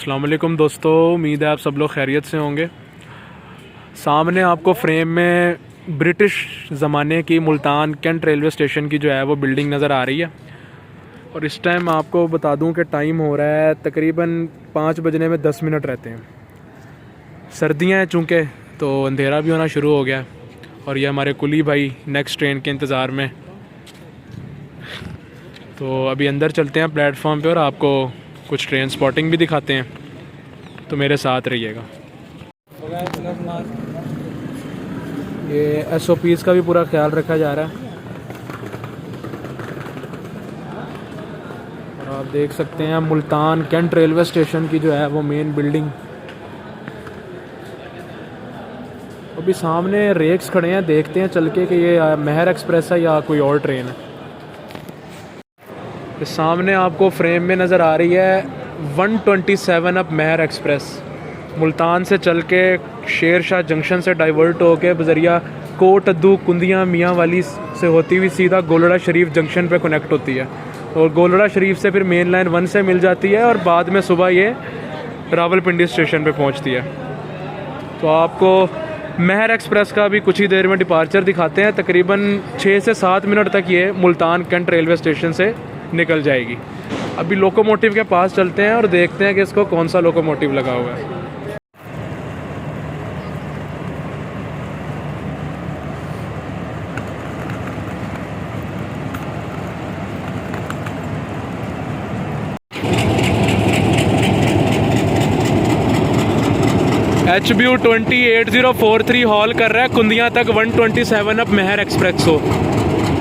अस्सलाम वालेकुम दोस्तों, उम्मीद है आप सब लोग खैरियत से होंगे। सामने आपको फ्रेम में ब्रिटिश ज़माने की मुल्तान कैंट रेलवे स्टेशन की जो है वो बिल्डिंग नज़र आ रही है। और इस टाइम आपको बता दूं कि टाइम हो रहा है तकरीबन 5 बजने में 10 मिनट रहते हैं। सर्दियां हैं चूँकि, तो अंधेरा भी होना शुरू हो गया है। और ये हमारे कुली भाई नेक्स्ट ट्रेन के इंतज़ार में। तो अभी अंदर चलते हैं प्लेटफॉर्म पे और आपको कुछ ट्रेन स्पॉटिंग भी दिखाते हैं, तो मेरे साथ रहिएगा। ये SOPs का भी पूरा ख्याल रखा जा रहा है। और आप देख सकते हैं मुल्तान कैंट रेलवे स्टेशन की जो है वो मेन बिल्डिंग। अभी सामने रेक्स खड़े हैं, देखते हैं चल के कि ये महर एक्सप्रेस है या कोई और ट्रेन है। सामने आपको फ्रेम में नज़र आ रही है 127 अप महर एक्सप्रेस। मुल्तान से चल के शेर शाह जंक्शन से डाइवर्ट होकर बजरिया कोट अद्दू कुंदियाँ मियाँ वाली से होती हुई सीधा गोलड़ा शरीफ जंक्शन पे कनेक्ट होती है। और गोलड़ा शरीफ से फिर मेन लाइन 1 से मिल जाती है और बाद में सुबह ये रावलपिंडी स्टेशन पे पहुंचती है। तो आपको महर एक्सप्रेस का भी कुछ ही देर में डिपार्चर दिखाते हैं। तकरीबन 6 से 7 मिनट तक ये मुल्तान कैंट रेलवे स्टेशन से निकल जाएगी। अभी लोकोमोटिव के पास चलते हैं और देखते हैं कि इसको कौन सा लोकोमोटिव लगा हुआ है। HBU 208043 हॉल कर रहा है कुंदियाँ तक 127 अप महर एक्सप्रेस को।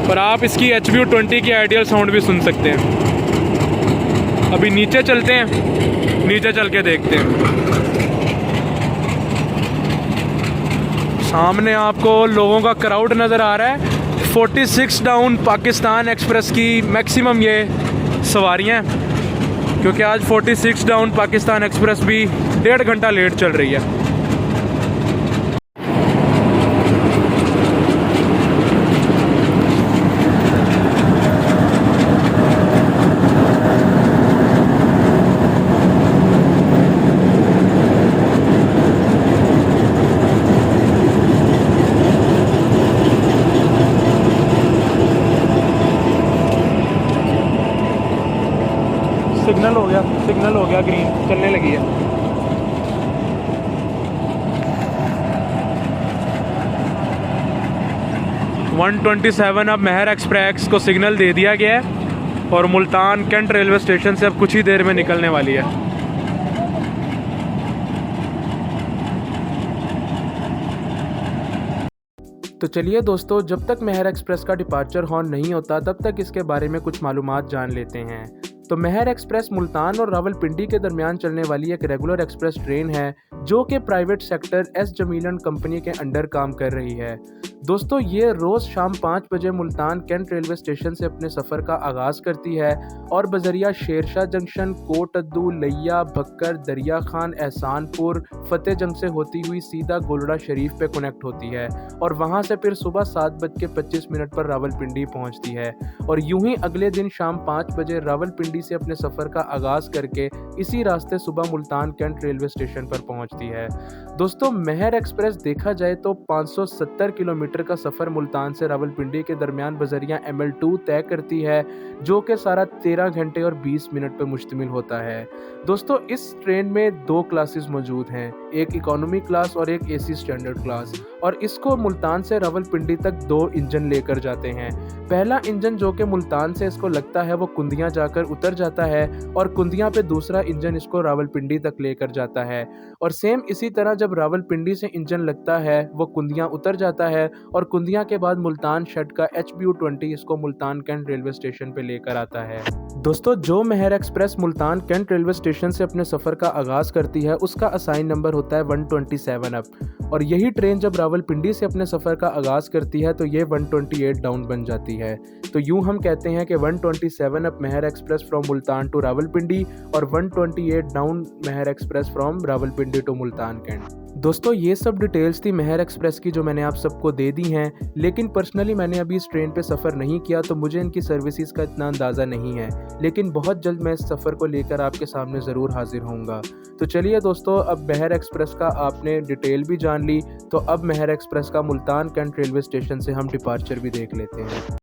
और आप इसकी HBU 20 की आइडियल साउंड भी सुन सकते हैं। अभी नीचे चलते हैं, नीचे चल के देखते हैं। सामने आपको लोगों का क्राउड नज़र आ रहा है। 46 डाउन पाकिस्तान एक्सप्रेस की मैक्सिमम ये सवारियाँ हैं, क्योंकि आज 46 डाउन पाकिस्तान एक्सप्रेस भी 1.5 घंटा लेट चल रही है। सिग्नल हो गया ग्रीन, चलने लगी है। (127) अब महर एक्सप्रेस को सिग्नल दे दिया गया है और मुल्तान कैंट रेलवे स्टेशन से अब कुछ ही देर में निकलने वाली है। तो चलिए दोस्तों, जब तक महर एक्सप्रेस का डिपार्चर हॉर्न नहीं होता तब तक इसके बारे में कुछ मालूमात जान लेते हैं। तो महर एक्सप्रेस मुल्तान और रावलपिंडी के दरमियान चलने वाली एक रेगुलर एक्सप्रेस ट्रेन है जो कि प्राइवेट सेक्टर एस जमीलन कंपनी के अंडर काम कर रही है। दोस्तों, ये रोज़ शाम 5 बजे मुल्तान कैंट रेलवे स्टेशन से अपने सफ़र का आगाज़ करती है और बजरिया शेरशाह जंक्शन, कोट अद्दू, लिया, भक्कर, दरिया खान, एहसानपुर, फतेह जंग से होती हुई सीधा गोलड़ा शरीफ पे कनेक्ट होती है और वहाँ से फिर सुबह 7:25 पर रावलपिंडी पहुँचती है। और यूं ही अगले दिन शाम 5 बजे रावलपिंडी से अपने सफ़र का आगाज़ करके इसी रास्ते सुबह मुल्तान कैंट रेलवे स्टेशन पर पहुँचती है। दोस्तों, महर एक्सप्रेस देखा जाए तो 570 किलोमीटर का सफ़र मुल्तान से रावलपिंडी के दरमियान बजरिया ML2 तय करती है, जो कि सारा 13 घंटे और 20 मिनट पर मुश्तमिल होता है। दोस्तों, इस ट्रेन में 2 क्लासेस मौजूद हैं, एक इकोनॉमी क्लास और एक AC स्टैंडर्ड क्लास। और इसको मुल्तान से रावलपिंडी तक 2 इंजन लेकर जाते हैं। पहला इंजन जो कि मुल्तान से इसको लगता है वो कुंदियाँ जाकर उतर जाता है और कुंदियाँ पे दूसरा इंजन इसको रावलपिंडी तक लेकर जाता है। और सेम इसी तरह जब रावलपिंडी से इंजन लगता है वो कुंदियाँ उतर जाता है और कुंदियाँ के बाद मुल्तान शेड का HBU 20 इसको मुल्तान कैंट रेलवे स्टेशन पे लेकर आता है। दोस्तों, जो Mehar express Multan cantt railway station से अपने सफ़र का आगाज़ करती है उसका असाइन नंबर होता है 127 अप। और यही ट्रेन जब रावलपिंडी से अपने सफ़र का आगाज़ करती है तो ये 128 डाउन बन जाती है। तो यूं हम कहते हैं कि 127 up Mehr express from Multan to Rawalpindi और 128 down Mehr express from Rawalpindi to Multan cantt. दोस्तों ये सब डिटेल्स थी मेहर एक्सप्रेस की जो मैंने आप सबको दे दी हैं, लेकिन पर्सनली मैंने अभी इस ट्रेन पे सफ़र नहीं किया तो मुझे इनकी सर्विसेज का इतना अंदाज़ा नहीं है, लेकिन बहुत जल्द मैं इस सफ़र को लेकर आपके सामने ज़रूर हाजिर होऊंगा। तो चलिए दोस्तों, अब मेहर एक्सप्रेस का आपने डिटेल भी जान ली, तो अब मेहर एक्सप्रेस का मुल्तान कैंट रेलवे स्टेशन से हम डिपार्चर भी देख लेते हैं।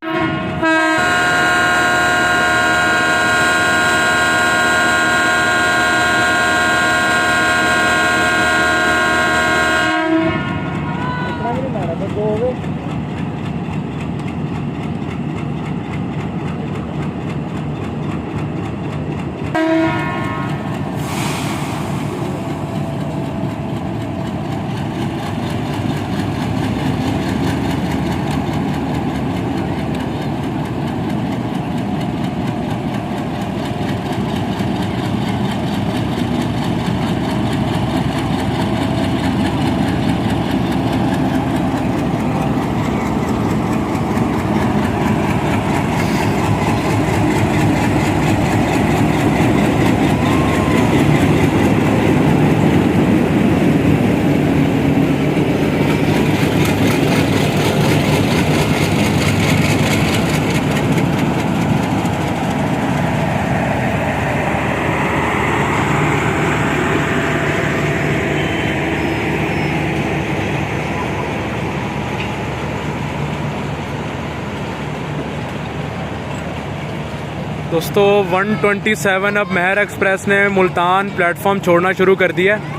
दोस्तों 127 अब मेहर एक्सप्रेस ने मुल्तान प्लेटफॉर्म छोड़ना शुरू कर दिया है।